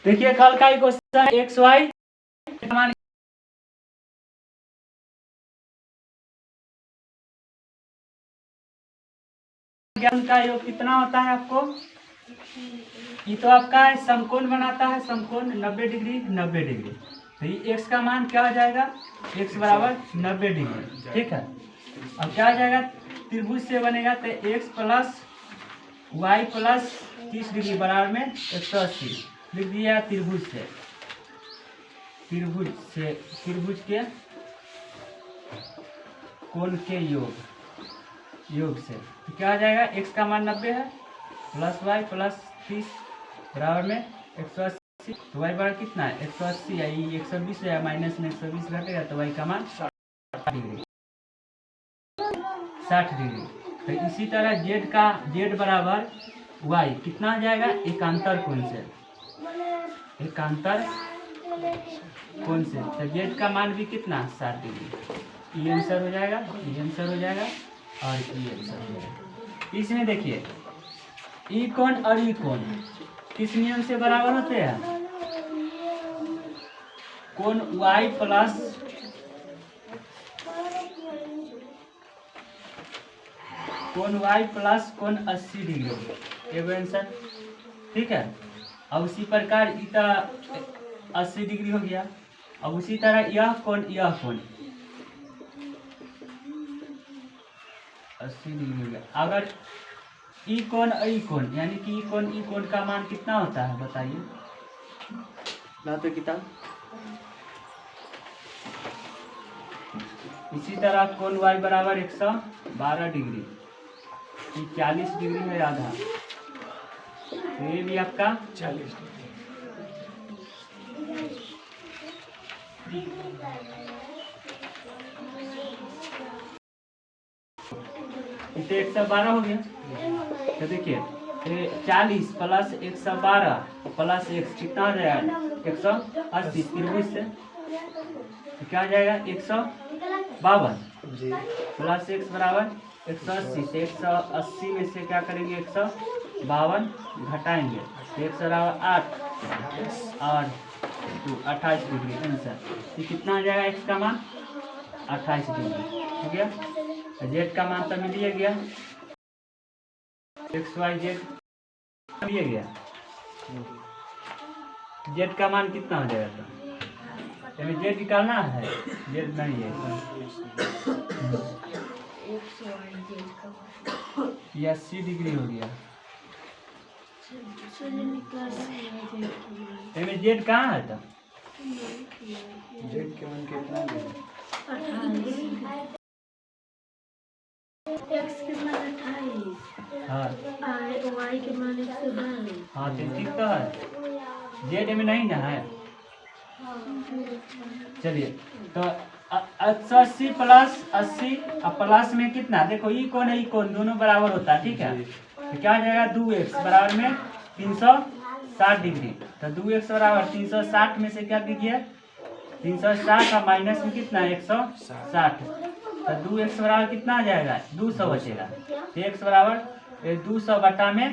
देखिए कल का ही क्वेश्चन एक्स वाई ज्ञान का योग कितना होता है आपको? ये तो आपका समकोण बनाता है, समकोण 90 डिग्री 90 डिग्री। तो ये एक्स का मान क्या हो जाएगा? एक्स बराबर 90 डिग्री, ठीक है। अब क्या हो जाएगा? त्रिभुज से बनेगा तो X plus Y plus 30 degree बराबर में 180 लिख दिया। त्रिभुज के कोण के योग से तो क्या हो जाएगा? एक्स का मान 90 है प्लस वाई प्लस 30 बराबर में 180। तो वाई बराबर कितना है? 180 है, ये 120 है, माइनस में 120 घटेगा तो वाई का मान 60 डिग्री। तो इसी तरह जेड बराबर वाई कितना आ जाएगा? एकांतर कोण से तो जेड का मान भी कितना? 60 डिग्री। ये आंसर हो जाएगा, ये आंसर हो जाएगा और ये आंसर हो जाएगा। इसमें देखिए ई कोण और ई कोण किस नियम से बराबर होते हैं? कोण y प्लस कोण 80 डिग्री, ये आंसर, ठीक है। अब उसी प्रकार इतना 80 डिग्री हो गया। अब उसी तरह यह कोण 80 डिग्री हो गया। अगर ई कोण यानी कि ई कोण का मान कितना होता है बताइए? ला तो किताब। इसी तरह कोण y बराबर 112 डिग्री, 40 डिग्री है आधा, तो ये भी आपका 40 इसे 112 हो गया। तो देखिए 40 प्लस 112 प्लस x कितना हो जाएगा? 180 त्रिभुज से तो क्या हो जाएगा? 152 प्लस x बराबर 180 से 180 में से क्या करेंगे? 152 घटाएंगे तो x बराबर 8 और 28 डिग्री आंसर। ये कितना आ जाएगा? x का मान 28 डिग्री हो गया। जेड का मान तो मिल ही गया, एक्स वाई जेड मिल गया। जेड का मान कितना हो जाएगा? तो जेड निकालना है, जेड नहीं है, ये 80 डिग्री हो गया। जेड कहाँ है? था जेड के मान कितना है? एक्स के मान 28, हाँ वाई के मान 112। हाँ तो ठीक तो है, जेड में नहीं ना है। चलिए तो 180 प्लस 80 और प्लस में कितना? देखो ई कोण है, ई कोण दोनों बराबर होता है, ठीक है। तो क्या हो जाएगा? 2x बराबर में 360 डिग्री। तो 2x बराबर 360 में से क्या कीजिए? 360 और माइनस में कितना? 160। तो 2x बराबर कितना आ जाएगा? 200 बचेगा। तो x बराबर 200 बटा में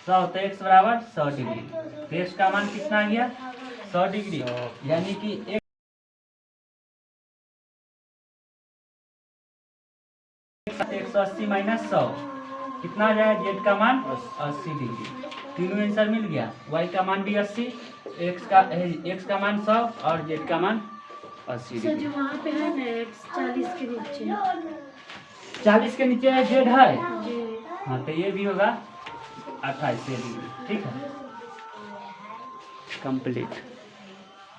100, तो x बराबर 100 डिग्री। तो x का मान कितना आ गया? 100 डिग्री, यानी कि 180 माइनस 100 कितना आ जाएगा? जेड का मान 80 डिग्री। तीनों आंसर मिल गया। y का मान भी 80, x का मान 100 और जेड का मान 80 सर जो वहाँ पे है ना एक्स 40 के नीचे, 40 के नीचे है जेड है। जी हाँ तो ये भी होगा 28 डिग्री, ठीक है, कंप्लीट।